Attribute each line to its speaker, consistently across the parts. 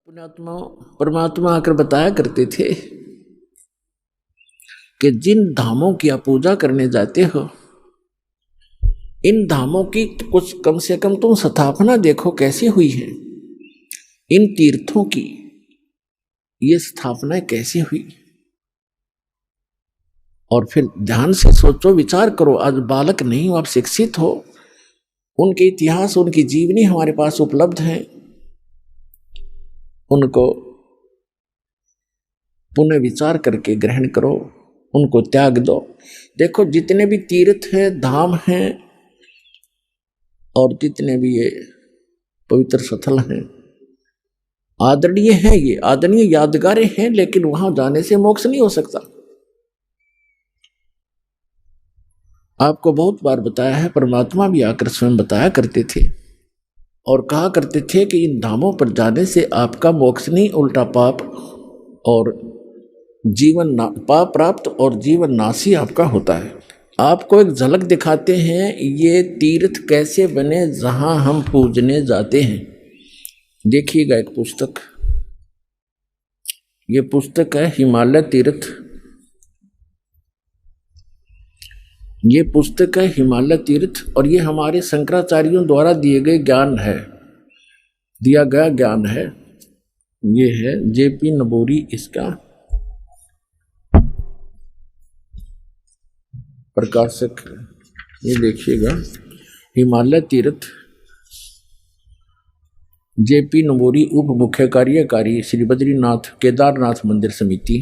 Speaker 1: पुण्यात्मा परमात्मा आकर बताया करते थे कि जिन धामों की आप पूजा करने जाते हो, इन धामों की कुछ कम से कम तुम स्थापना देखो कैसी हुई है। इन तीर्थों की ये स्थापना कैसी हुई, और फिर ध्यान से सोचो, विचार करो। आज बालक नहीं हो, आप शिक्षित हो, उनके इतिहास, उनकी जीवनी हमारे पास उपलब्ध है। उनको पुनः विचार करके ग्रहण करो, उनको त्याग दो। देखो, जितने भी तीर्थ हैं, धाम हैं, और जितने भी ये पवित्र स्थल हैं, आदरणीय हैं, ये आदरणीय यादगारें हैं, लेकिन वहां जाने से मोक्ष नहीं हो सकता। आपको बहुत बार बताया है, परमात्मा भी आकर स्वयं बताया करते थे और कहा करते थे कि इन धामों पर जाने से आपका मोक्ष नहीं, उल्टा पाप और पाप प्राप्त और जीवन नाशी आपका होता है। आपको एक झलक दिखाते हैं, ये तीर्थ कैसे बने जहां हम पूजने जाते हैं। देखिएगा एक पुस्तक, ये पुस्तक है हिमालय तीर्थ। ये पुस्तक है हिमालय तीर्थ, और ये हमारे शंकराचार्यों द्वारा दिए गए ज्ञान है, दिया गया ज्ञान है। ये है जेपी नबूरी, इसका प्रकाशक। ये देखिएगा, हिमालय तीर्थ, जेपी नबूरी, उप मुख्य कार्यकारी श्री बद्रीनाथ केदारनाथ मंदिर समिति,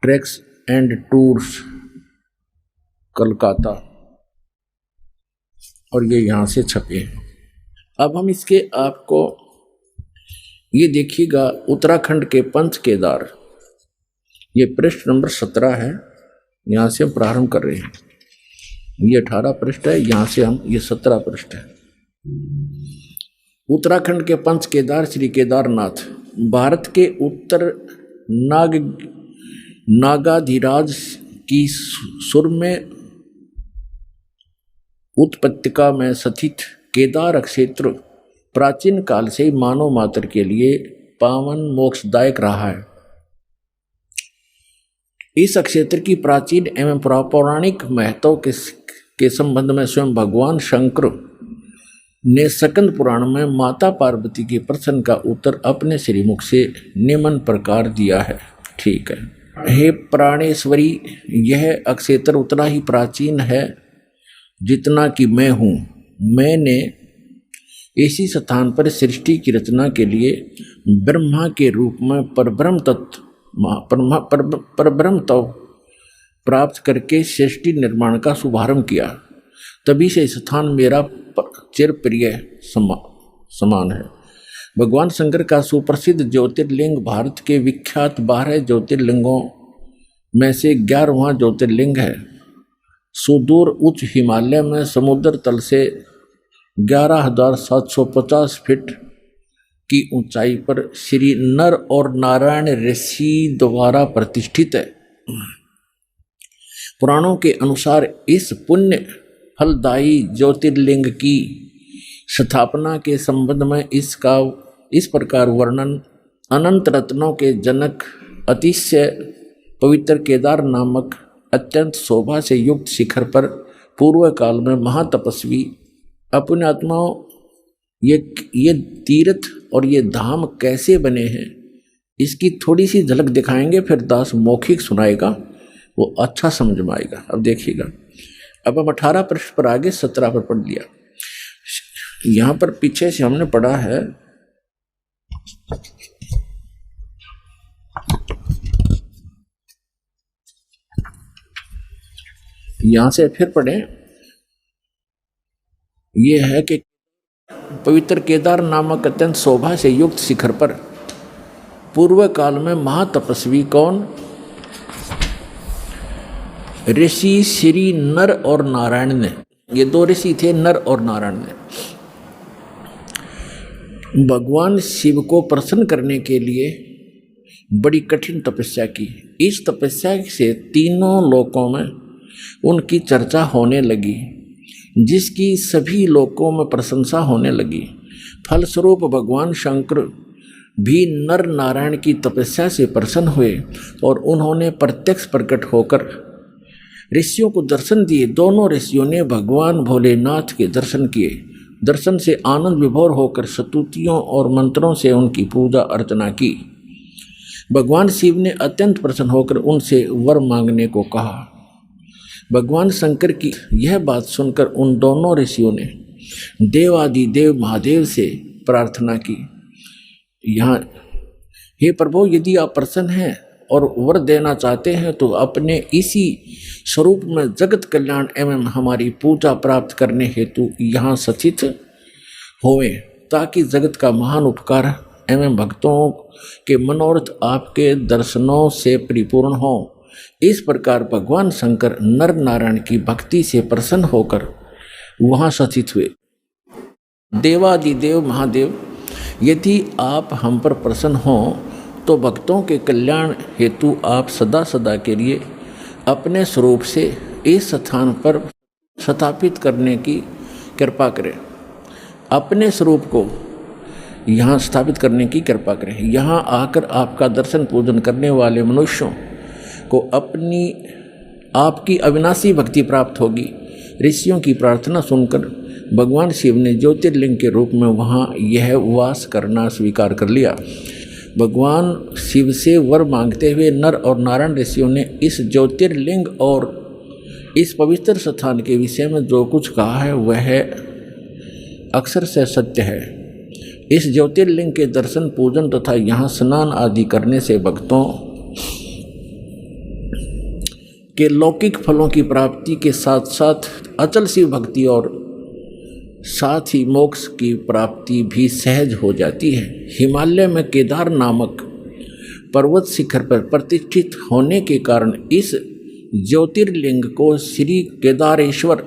Speaker 1: ट्रैक्स एंड टूर्स, कलकत्ता, और ये यहाँ से छपे हैं। अब हम इसके आपको ये देखिएगा, उत्तराखंड के पंच केदार, ये पृष्ठ नंबर 17 है। यहाँ से हम प्रारंभ कर रहे हैं। ये 18 पृष्ठ है, यहाँ से हम ये 17 पृष्ठ है। उत्तराखंड के पंच केदार श्री केदारनाथ भारत के उत्तर नागाधिराज की सुरम्य उत्पत्तिका में स्थित केदार क्षेत्र प्राचीन काल से मानव मात्र के लिए पावन मोक्षदायक रहा है। इस क्षेत्र की प्राचीन एवं पौराणिक महत्व के संबंध में स्वयं भगवान शंकर ने स्कंद पुराण में माता पार्वती के प्रश्न का उत्तर अपने श्रीमुख से निम्न प्रकार दिया है। ठीक है। हे प्राणेश्वरी, यह क्षेत्र उतना ही प्राचीन है जितना कि मैं हूँ। मैंने इसी स्थान पर सृष्टि की रचना के लिए ब्रह्मा के रूप में परब्रह्म तत्व प्राप्त करके सृष्टि निर्माण का शुभारंभ किया। तभी से स्थान मेरा चिर प्रिय समान है। भगवान शंकर का सुप्रसिद्ध ज्योतिर्लिंग भारत के विख्यात 12 ज्योतिर्लिंगों में से 11वां ज्योतिर्लिंग है। सुदूर उच्च हिमालय में समुद्र तल से 11,750 फीट की ऊंचाई पर श्री नर और नारायण ऋषि द्वारा प्रतिष्ठित है। पुराणों के अनुसार इस पुण्य फलदायी ज्योतिर्लिंग की स्थापना के संबंध में इसका इस प्रकार वर्णन, अनंत रत्नों के जनक अतिशय पवित्र केदार नामक अत्यंत शोभा से युक्त शिखर पर पूर्व काल में महातपस्वी अपने आत्माओं ये तीर्थ और ये धाम कैसे बने हैं, इसकी थोड़ी सी झलक दिखाएंगे। फिर दास मौखिक सुनाएगा, वो अच्छा समझ में आएगा। अब देखिएगा, अब हम 18 पृष्ठ पर आगे 17 पर पढ़ लिया। यहाँ पर पीछे से हमने पढ़ा है, यहाँ से फिर पढ़ें। ये है कि पवित्र केदार नामक अत्यंत शोभा से युक्त शिखर पर पूर्व काल में महातपस्वी कौन? ऋषि श्री नर और नारायण ने, ये 2 ऋषि थे, नर और नारायण ने भगवान शिव को प्रसन्न करने के लिए बड़ी कठिन तपस्या की। इस तपस्या से तीनों लोकों में उनकी चर्चा होने लगी। जिसकी सभी लोकों में प्रशंसा होने लगी। फलस्वरूप भगवान शंकर भी नर नारायण की तपस्या से प्रसन्न हुए और उन्होंने प्रत्यक्ष प्रकट होकर ऋषियों को दर्शन दिए। दोनों ऋषियों ने भगवान भोलेनाथ के दर्शन किए। दर्शन से आनंद विभोर होकर स्तुतियों और मंत्रों से उनकी पूजा अर्चना की। भगवान शिव ने अत्यंत प्रसन्न होकर उनसे वर मांगने को कहा। भगवान शंकर की यह बात सुनकर उन दोनों ऋषियों ने देवादिदेव महादेव से प्रार्थना की। यहाँ, हे प्रभु, यदि आप प्रसन्न हैं और वर देना चाहते हैं तो अपने इसी स्वरूप में जगत कल्याण एवं हमारी पूजा प्राप्त करने हेतु यहाँ सचित होवे, ताकि जगत का महान उपकार एवं भक्तों के मनोरथ आपके दर्शनों से परिपूर्ण हो। इस प्रकार भगवान शंकर नर नारायण की भक्ति से प्रसन्न होकर वहाँ सचित हुए। देवादिदेव महादेव, यदि आप हम पर प्रसन्न हों तो भक्तों के कल्याण हेतु आप सदा सदा के लिए अपने स्वरूप से इस स्थान पर स्थापित करने की कृपा करें। अपने स्वरूप को यहाँ स्थापित करने की कृपा करें। यहाँ आकर आपका दर्शन पूजन करने वाले मनुष्यों को आपकी अविनाशी भक्ति प्राप्त होगी। ऋषियों की प्रार्थना सुनकर भगवान शिव ने ज्योतिर्लिंग के रूप में वहाँ यह वास करना स्वीकार कर लिया। भगवान शिव से वर मांगते हुए नर और नारायण ऋषियों ने इस ज्योतिर्लिंग और इस पवित्र स्थान के विषय में जो कुछ कहा है वह अक्षर से सत्य है। इस ज्योतिर्लिंग के दर्शन पूजन तथा यहाँ स्नान आदि करने से भक्तों के लौकिक फलों की प्राप्ति के साथ साथ अचल शिव भक्ति और साथ ही मोक्ष की प्राप्ति भी सहज हो जाती है। हिमालय में केदार नामक पर्वत शिखर पर प्रतिष्ठित होने के कारण इस ज्योतिर्लिंग को श्री केदारेश्वर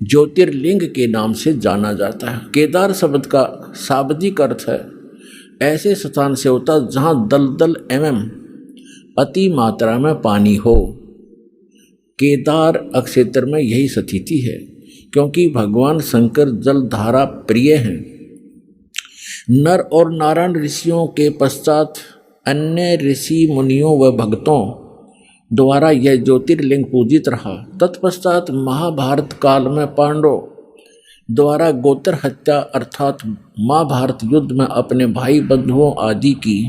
Speaker 1: ज्योतिर्लिंग के नाम से जाना जाता है। केदार शब्द का शाब्दिक अर्थ है ऐसे स्थान से होता जहाँ दलदल एवं अति मात्रा में पानी हो। केदार क्षेत्र में यही स्थिति है, क्योंकि भगवान शंकर जलधारा प्रिय हैं। नर और नारायण ऋषियों के पश्चात अन्य ऋषि मुनियों व भक्तों द्वारा यह ज्योतिर्लिंग पूजित रहा। तत्पश्चात महाभारत काल में पांडवों द्वारा गोत्र हत्या अर्थात महाभारत युद्ध में अपने भाई बंधुओं आदि की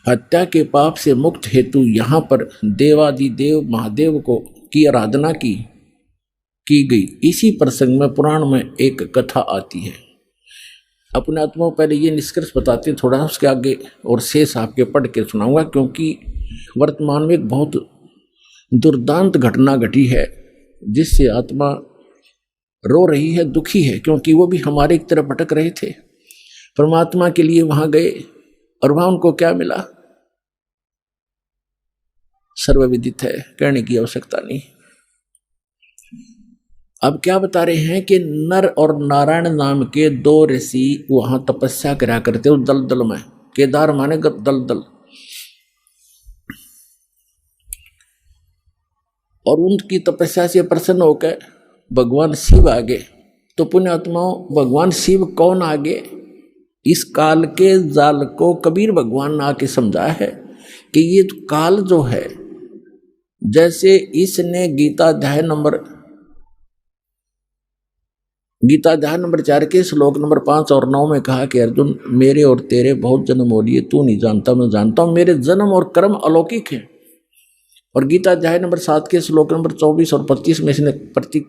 Speaker 1: हत्या के पाप से मुक्त हेतु यहाँ पर देवादिदेव महादेव की आराधना की गई। इसी प्रसंग में पुराण में एक कथा आती है। अपने आत्मा पहले ये निष्कर्ष बताते थोड़ा उसके आगे और शेष आपके पढ़ के सुनाऊंगा, क्योंकि वर्तमान में एक बहुत दुर्दांत घटना घटी है जिससे आत्मा रो रही है, दुखी है, क्योंकि वो भी हमारे एक तरफ भटक रहे थे। परमात्मा के लिए वहां गए और वहां उनको क्या मिला सर्वविदित है, कहने की आवश्यकता नहीं। अब क्या बता रहे हैं कि नर और नारायण नाम के दो ऋषि वहां तपस्या करा करते उस दलदल में। केदार माने दलदल। और उनकी तपस्या से प्रसन्न होकर भगवान शिव आगे। तो पुण्यात्माओं, भगवान शिव कौन आगे? इस काल के जाल को कबीर भगवान ने आके समझाया है कि ये काल जो है, जैसे इसने गीता अध्याय नंबर 4 के श्लोक नंबर 5 और 9 में कहा कि अर्जुन, मेरे और तेरे बहुत जन्म हो लिए, तू नहीं जानता मैं जानता हूं, मेरे जन्म और कर्म अलौकिक हैं। और गीता अध्याय नंबर 7 के श्लोक नंबर 24 और 25 में इसने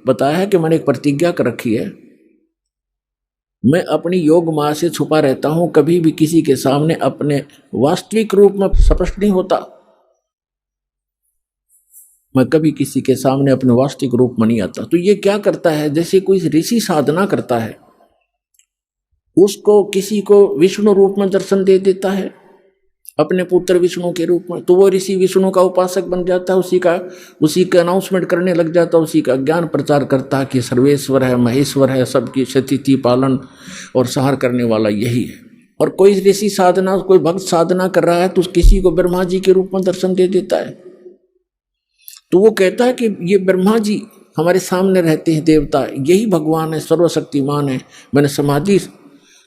Speaker 1: बताया है कि मैंने एक प्रतिज्ञा कर रखी है, मैं अपनी योग माया से छुपा रहता हूं, कभी भी किसी के सामने अपने वास्तविक रूप में स्पष्ट नहीं होता। मैं कभी किसी के सामने अपने वास्तविक रूप में नहीं आता। तो ये क्या करता है, जैसे कोई ऋषि साधना करता है, उसको किसी को विष्णु रूप में दर्शन दे देता है, अपने पुत्र विष्णु के रूप में, तो वो ऋषि विष्णु का उपासक बन जाता है, उसी का अनाउंसमेंट करने लग जाता है, उसी का ज्ञान प्रचार करता है कि सर्वेश्वर है, महेश्वर है, सबकी स्थिति पालन और संहार करने वाला यही है। और कोई ऋषि साधना, कोई भक्त साधना कर रहा है तो किसी को ब्रह्मा जी के रूप में दर्शन दे देता है। तो वो कहता है कि ये ब्रह्मा जी हमारे सामने रहते हैं देवता, यही भगवान है, सर्वशक्तिमान है। मैंने समाधि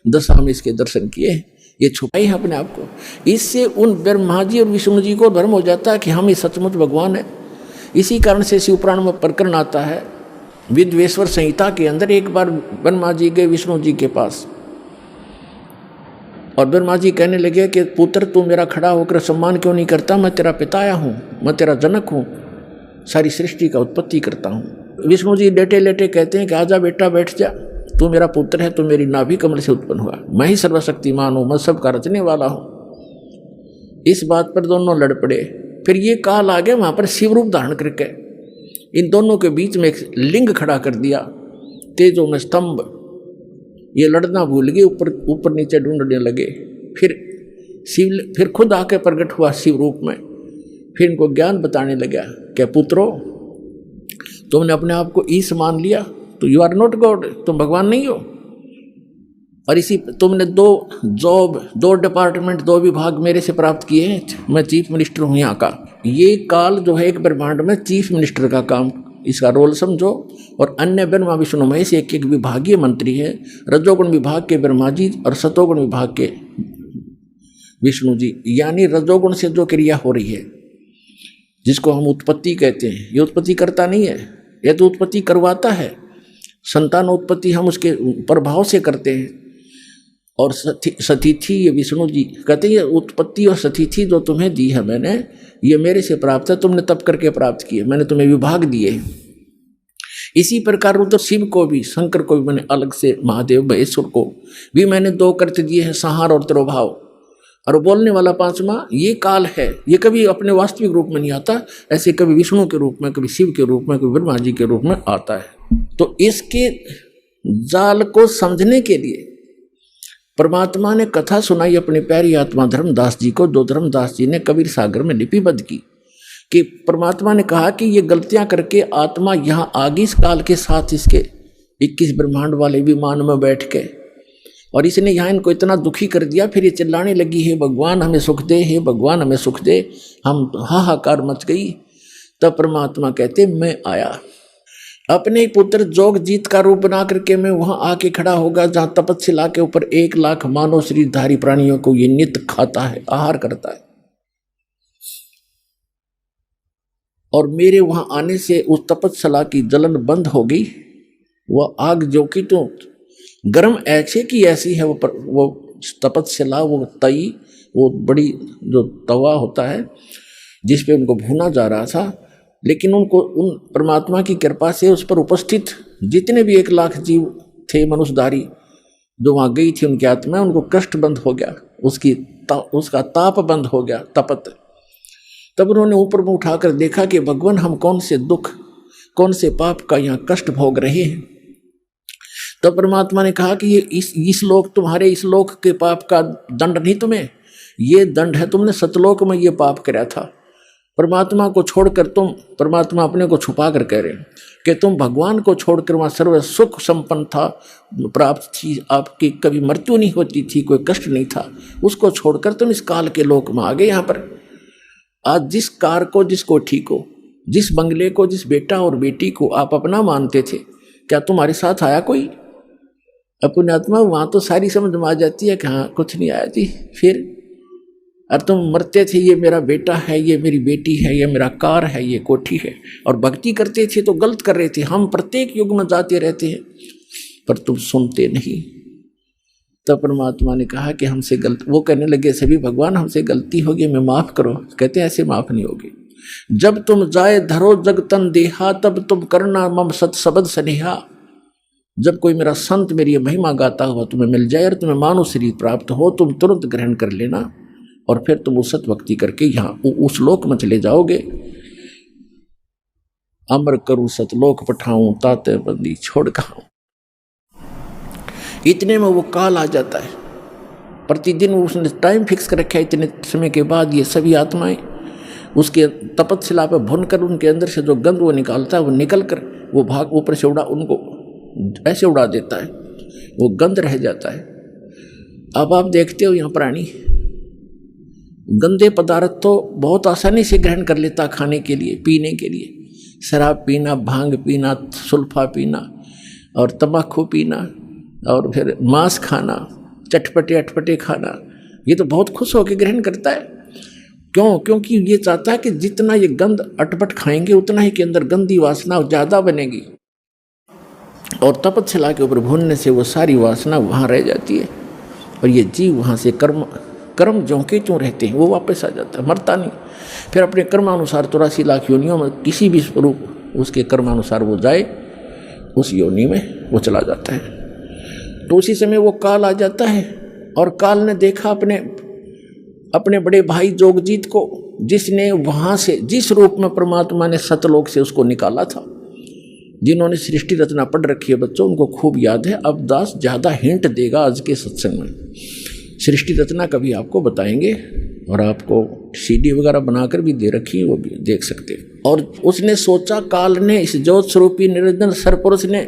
Speaker 1: दशा में इसके दर्शन किए, ये छुपाई है अपने आप को। इससे उन ब्रह्मा जी और विष्णु जी को भ्रम हो जाता है कि हम ही सचमुच भगवान है। इसी कारण से शिवपुराण में प्रकरण आता है, विद्वेश्वर संहिता के अंदर। एक बार ब्रह्मा जी गए विष्णु जी के पास और ब्रह्मा जी कहने लगे कि पुत्र तू मेरा खड़ा होकर सम्मान क्यों नहीं करता, मैं तेरा पिताया हूँ, मैं तेरा जनक हूँ, सारी सृष्टि का उत्पत्ति करता हूँ। विष्णु जी लेटे लेटे कहते हैं कि आजा बेटा बैठ जा, तू मेरा पुत्र है, तू मेरी नाभि कमल से उत्पन्न हुआ, मैं ही सर्वशक्तिमान हूँ, मैं सबका रचने वाला हूँ। इस बात पर दोनों लड़ पड़े। फिर ये काल आ गया, वहाँ पर शिव रूप धारण करके इन दोनों के बीच में एक लिंग खड़ा कर दिया, तेजों में स्तंभ। ये लड़ना भूल गए, ऊपर ऊपर नीचे ढूंढने लगे। फिर खुद आके प्रकट हुआ शिव रूप में। फिर इनको ज्ञान बताने लगा, क्या पुत्रो तुमने अपने आप को ईश मान लिया तो यू आर नॉट गॉड, तुम भगवान नहीं हो। और इसी तुमने दो डिपार्टमेंट, 2 विभाग मेरे से प्राप्त किए हैं, मैं चीफ मिनिस्टर हूँ यहाँ का। ये काल जो है एक ब्रह्मांड में चीफ मिनिस्टर का काम, इसका रोल समझो। और अन्य ब्रह्मा विष्णु महेश एक एक विभागीय मंत्री है, रजोगुण विभाग के ब्रह्मा जी और सतोगुण विभाग के विष्णु जी। यानी रजोगुण से जो क्रिया हो रही है, जिसको हम उत्पत्ति कहते हैं, ये उत्पत्ति करता नहीं है, यह तो उत्पत्ति करवाता है। संतान उत्पत्ति हम उसके प्रभाव से करते हैं। और सतिथि ये विष्णु जी कहते हैं, उत्पत्ति और सतिथि जो तुम्हें दी है मैंने, ये मेरे से प्राप्त है, तुमने तप करके प्राप्त किए, मैंने तुम्हें विभाग दिए। इसी प्रकार रुद्र शिव को भी, शंकर को भी मैंने अलग से, महादेव महेश्वर को भी मैंने 2 कर्त दिए हैं, संहार और तिरोभाव। और बोलने वाला 5वां ये काल है, ये कभी अपने वास्तविक रूप में नहीं आता, ऐसे कभी विष्णु के रूप में, कभी शिव के रूप में, कभी ब्रह्मा जी के रूप में आता है। तो इसके जाल को समझने के लिए परमात्मा ने कथा सुनाई अपने प्यारी आत्मा धर्मदास जी को, जो धर्मदास जी ने कबीर सागर में लिपिबद्ध की। कि परमात्मा ने कहा कि ये गलतियां करके आत्मा यहाँ आ गई इस काल के साथ, इसके 21 ब्रह्मांड वाले विमान में बैठ के, और इसने यहाँ इनको इतना दुखी कर दिया। फिर ये चिल्लाने लगी, हे भगवान हमें सुख दे, हे भगवान हमें सुख दे। हम हाहाकार मच गई। तब परमात्मा कहते मैं आया, अपने ही पुत्र जोगजीत का रूप बना करके मैं वहां आके खड़ा होगा, जहां तपस्या के ऊपर 1 लाख मानव शरीरधारी प्राणियों को ये नित्य खाता है, आहार करता है। और मेरे वहां आने से उस तपस्या की जलन बंद हो गई। वह आग जो कि तो गर्म ऐसे की ऐसी है, वो तपस्या, वो तई, वो बड़ी जो तवा होता है जिस पे उनको भूना जा रहा था। लेकिन उनको उन परमात्मा की कृपा से उस पर उपस्थित जितने भी 1 लाख जीव थे मनुष्यधारी जो वहाँ गई थी, उनकी आत्मा, उनको कष्ट बंद हो गया, उसका ताप बंद हो गया, तपत। तब उन्होंने ऊपर में उठाकर देखा कि भगवान हम कौन से दुख, कौन से पाप का यहाँ कष्ट भोग रहे हैं। तब परमात्मा ने कहा कि ये इस लोक, तुम्हारे इस लोक के पाप का दंड नहीं तुम्हें, ये दंड है तुमने सतलोक में ये पाप कराया था। परमात्मा को छोड़कर तुम, परमात्मा अपने को छुपा कर कह रहे हैं कि तुम भगवान को छोड़कर वहाँ सर्व सुख संपन्न था, प्राप्त थी, आपकी कभी मृत्यु नहीं होती थी, कोई कष्ट नहीं था, उसको छोड़कर तुम इस काल के लोक में आ गए। यहाँ पर आज जिस कार को, जिस कोठी को, जिस बंगले को, जिस बेटा और बेटी को आप अपना मानते थे, क्या तुम्हारे साथ आया कोई? अपनी आत्मा वहाँ तो सारी समझ में आ जाती है कि हाँ कुछ नहीं आया जी। फिर और तुम मरते थे, ये मेरा बेटा है, ये मेरी बेटी है, ये मेरा कार है, ये कोठी है, और भक्ति करते थे तो गलत कर रहे थे। हम प्रत्येक युग में जाते रहते हैं पर तुम सुनते नहीं। तब परमात्मा ने कहा कि हमसे गलत, वो कहने लगे सभी भगवान हमसे गलती होगी, मैं माफ़ करो। कहते हैं ऐसे माफ़ नहीं होगी। जब तुम जाए धरो जग तन देहा, तब तुम करना मम सत सबद स्नेहा। जब कोई मेरा संत मेरी महिमा गाता हुआ तुम्हें मिल जाए और तुम्हें मानव शरीर प्राप्त हो, तुम तुरंत ग्रहण कर लेना और फिर तुम उस सत भक्ति करके यहाँ उस लोक में चले जाओगे। अमर करूं सतलोक पठाऊं, ताते बंदी छोड़ खाऊं। इतने में वो काल आ जाता है। प्रतिदिन उसने टाइम फिक्स कर रखा है, इतने समय के बाद ये सभी आत्माएं उसके तपस्या पर भुन कर उनके अंदर से जो गंध वो निकालता है, वो निकल कर वो भाग ऊपर से उनको ऐसे उड़ा देता है, वो गंध रह जाता है। अब आप देखते हो यहाँ प्राणी गंदे पदार्थ तो बहुत आसानी से ग्रहण कर लेता, खाने के लिए, पीने के लिए। शराब पीना, भांग पीना, सुल्फा पीना और तम्बाकू पीना और फिर मांस खाना, चटपटे अटपटे खाना, ये तो बहुत खुश होकर ग्रहण करता है। क्यों? क्योंकि ये चाहता है कि जितना ये गंद अटपट खाएंगे उतना ही के अंदर गंदी वासना ज़्यादा बनेगी और तपस्या के ऊपर भूनने से वो सारी वासना वहाँ रह जाती है और ये जीव वहाँ से कर्म ज्यों के त्यों रहते हैं, वो वापस आ जाता है, मरता नहीं। फिर अपने कर्मानुसार 84 लाख योनियों में किसी भी स्वरूप उसके कर्मानुसार वो जाए, उस योनि में वो चला जाता है। तो उसी समय वो काल आ जाता है और काल ने देखा अपने बड़े भाई जोगजीत को, जिसने वहाँ से, जिस रूप में परमात्मा ने सतलोक से उसको निकाला था। जिन्होंने सृष्टि रचना पढ़ रखी है बच्चों, उनको खूब याद है। अब दास ज़्यादा हिंट देगा आज के सत्संग में। सृष्टि रचना कभी आपको बताएंगे और आपको सीडी वगैरह बनाकर भी दे रखी है, वो भी देख सकते हैं। और उसने सोचा, काल ने, इस ज्योत स्वरूपी निरंजन सरपुरुष ने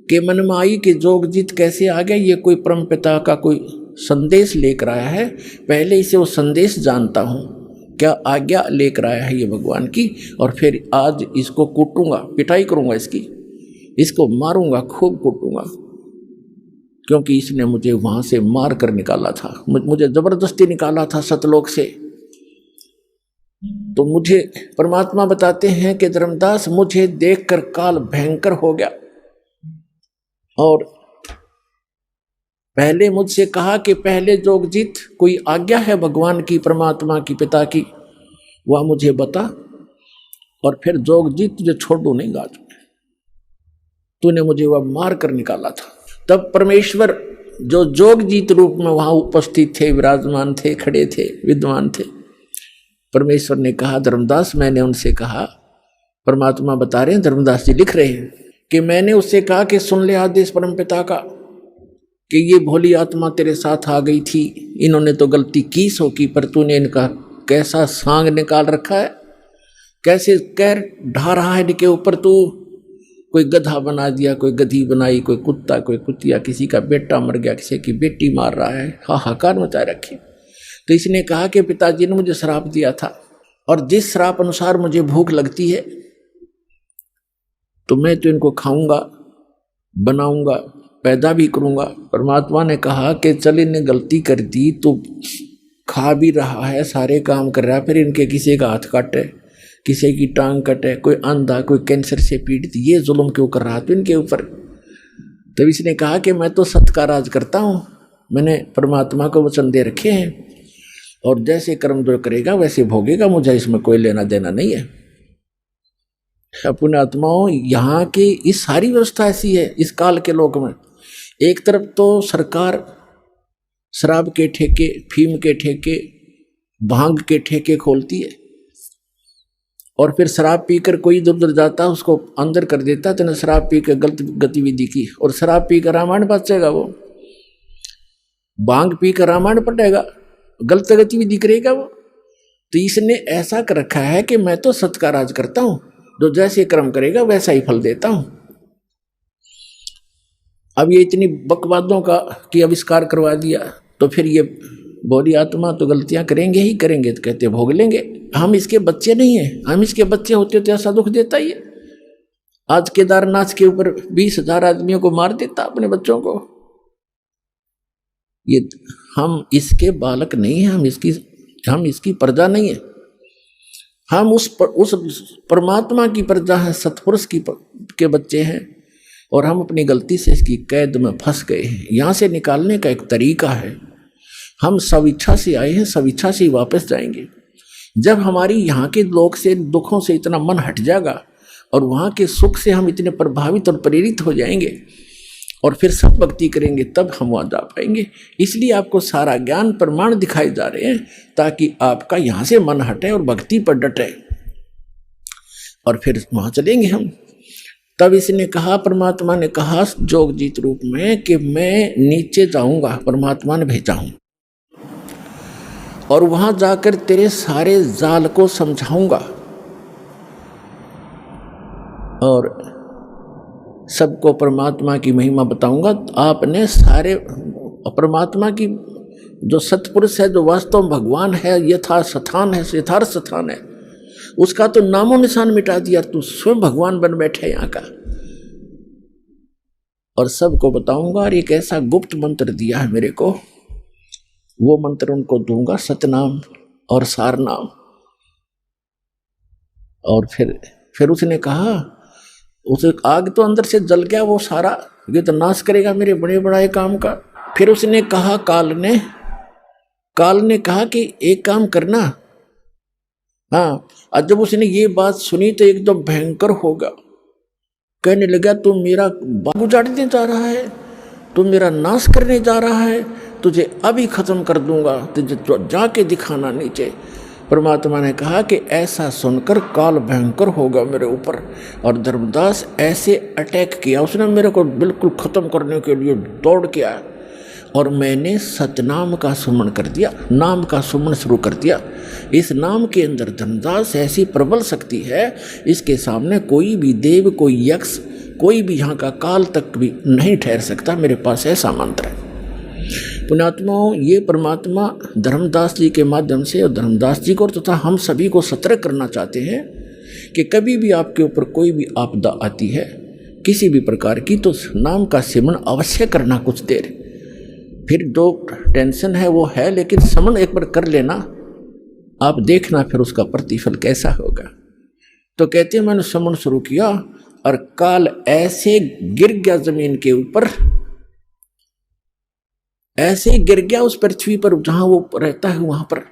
Speaker 1: के मन में आई कि जोगजीत कैसे आ गया, ये कोई परमपिता का कोई संदेश लेकर आया है, पहले इसे वो संदेश जानता हूँ, क्या आज्ञा लेकर आया है ये भगवान की, और फिर आज इसको कूटूंगा, पिटाई करूंगा इसको मारूंगा, खूब कूटूंगा, क्योंकि इसने मुझे वहां से मार कर निकाला था, मुझे जबरदस्ती निकाला था सतलोक से। तो मुझे परमात्मा बताते हैं कि धर्मदास, मुझे देखकर काल भयंकर हो गया और पहले मुझसे कहा कि पहले जोगजीत कोई आज्ञा है भगवान की, परमात्मा की, पिता की, वह मुझे बता, और फिर जोगजीत तुझे छोड़ू नहीं गाज, तूने मुझे वह मार कर निकाला था। तब परमेश्वर जो जोगजीत रूप में वहां उपस्थित थे, विराजमान थे, खड़े थे, विद्वान थे, परमेश्वर ने कहा, धर्मदास, मैंने उनसे कहा, परमात्मा बता रहे हैं, धर्मदास जी लिख रहे हैं कि मैंने उससे कहा कि सुन ले आदेश परमपिता का कि ये भोली आत्मा तेरे साथ आ गई थी, इन्होंने तो गलती की सो की, पर तूने इनका कैसा सांग निकाल रखा है, कैसे कैर ढा रहा है इनके ऊपर, तू कोई गधा बना दिया, कोई गधी बनाई, कोई कुत्ता, कोई कुतिया, किसी का बेटा मर गया, किसी की बेटी मार रहा है, हाहाकार मचा रखी। तो इसने कहा कि पिताजी ने मुझे श्राप दिया था और जिस श्राप अनुसार मुझे भूख लगती है तो मैं तो इनको खाऊंगा, बनाऊंगा, पैदा भी करूंगा। परमात्मा ने कहा कि चल, इन्हें गलती कर दी तो खा भी रहा है, सारे काम कर रहा है, फिर इनके किसी का हाथ काटे, किसी की टांग कटे, कोई अंधा, कोई कैंसर से पीड़ित, ये जुल्म क्यों कर रहा था इनके ऊपर। तब इसने कहा कि मैं तो सत्य का राज करता हूँ, मैंने परमात्मा को वचन दे रखे हैं और जैसे कर्म जो करेगा वैसे भोगेगा, मुझे इसमें कोई लेना देना नहीं है। पुण्यात्माओं, यहाँ की इस सारी व्यवस्था ऐसी है इस काल के लोक में। एक तरफ तो सरकार शराब के ठेके, फीम के ठेके, भांग के ठेके खोलती है और फिर शराब पीकर कोई इधर उधर जाता है उसको अंदर कर देता, तो शराब पी कर गलत गतिविधि की, और शराब पी कर रामायण बचेगा, वो भांग पी कर रामायण पढ़ेगा, गलत गतिविधि करेगा वो। तो इसने ऐसा कर रखा है कि मैं तो सत्य का राज करता हूं, जो जैसे कर्म करेगा वैसा ही फल देता हूं। अब ये इतनी बकवादों का की आविष्कार करवा दिया, तो फिर ये बोली आत्मा तो गलतियां करेंगे ही करेंगे, तो कहते भोग लेंगे। हम इसके बच्चे नहीं हैं, हम इसके बच्चे होते तो ऐसा दुख देता ही है। आज केदारनाथ के ऊपर 20,000 आदमियों को मार देता अपने बच्चों को। ये हम इसके बालक नहीं हैं, हम इसकी प्रजा नहीं है, हम उस परमात्मा की प्रजा है, सतपुरुष के बच्चे हैं, और हम अपनी गलती से इसकी कैद में फंस गए हैं। यहाँ से निकालने का एक तरीका है, हम स्वेच्छा से आए हैं, स्वेच्छा से ही वापस जाएंगे। जब हमारी यहाँ के लोक से, दुखों से इतना मन हट जाएगा और वहाँ के सुख से हम इतने प्रभावित और प्रेरित हो जाएंगे और फिर सब भक्ति करेंगे, तब हम वहाँ जा पाएंगे। इसलिए आपको सारा ज्ञान प्रमाण दिखाए जा रहे हैं ताकि आपका यहाँ से मन हटे और भक्ति पर डटे, और फिर वहाँ चलेंगे हम। तब इसने कहा, परमात्मा ने कहा जोगजीत रूप में कि मैं नीचे जाऊंगा, परमात्मा ने भेजा हूं, और वहां जाकर तेरे सारे जाल को समझाऊंगा और सबको परमात्मा की महिमा बताऊंगा। आपने सारे परमात्मा की, जो सतपुरुष है, जो वास्तव भगवान है, यथार्थ स्थान है, उसका तो नामो निशान मिटा दिया, तू स्वयं भगवान बन बैठे यहाँ का। और सबको बताऊंगा, और एक ऐसा गुप्त मंत्र दिया है मेरे को, वो मंत्र उनको दूंगा, सतनाम और सारनाम। और फिर उसने कहा, उसे आग तो अंदर से जल गया वो सारा, ये तो नाश करेगा मेरे बड़े बड़ाए काम का। फिर उसने कहा, काल ने कहा कि एक काम करना। हाँ, और जब उसने ये बात सुनी तो एकदम भयंकर होगा, कहने लगा तू मेरा बाग उजाड़ने जा रहा है, तू मेरा नाश करने जा रहा है, तुझे अभी खत्म कर दूंगा, तुझे जाके दिखाना नीचे। परमात्मा ने कहा कि ऐसा सुनकर काल भयंकर होगा मेरे ऊपर। और धर्मदास ऐसे अटैक किया उसने मेरे को, बिल्कुल खत्म करने के लिए दौड़ के आया। और मैंने सतनाम का सुमन कर दिया, नाम का सुमन शुरू कर दिया। इस नाम के अंदर धर्मदास ऐसी प्रबल शक्ति है, इसके सामने कोई भी देव, कोई यक्ष, कोई भी यहाँ का काल तक भी नहीं ठहर सकता। मेरे पास ऐसा मंत्र है। पुण्यात्माओं, ये परमात्मा धर्मदास जी के माध्यम से, और धर्मदास जी को तथा हम सभी को सतर्क करना चाहते हैं कि कभी भी आपके ऊपर कोई भी आपदा आती है किसी भी प्रकार की, तो नाम का सिमरन अवश्य करना कुछ देर। फिर जो टेंशन है वो है, लेकिन समन एक बार कर लेना, आप देखना फिर उसका प्रतिफल कैसा होगा। तो कहते हैं मैंने समन शुरू किया और काल ऐसे गिर गया जमीन के ऊपर, ऐसे गिर गया उस पृथ्वी पर जहां वो रहता है वहां पर,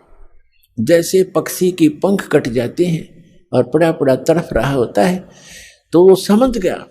Speaker 1: जैसे पक्षी की पंख कट जाते हैं और पड़ा पड़ा तड़फ रहा होता है। तो वो समझ गया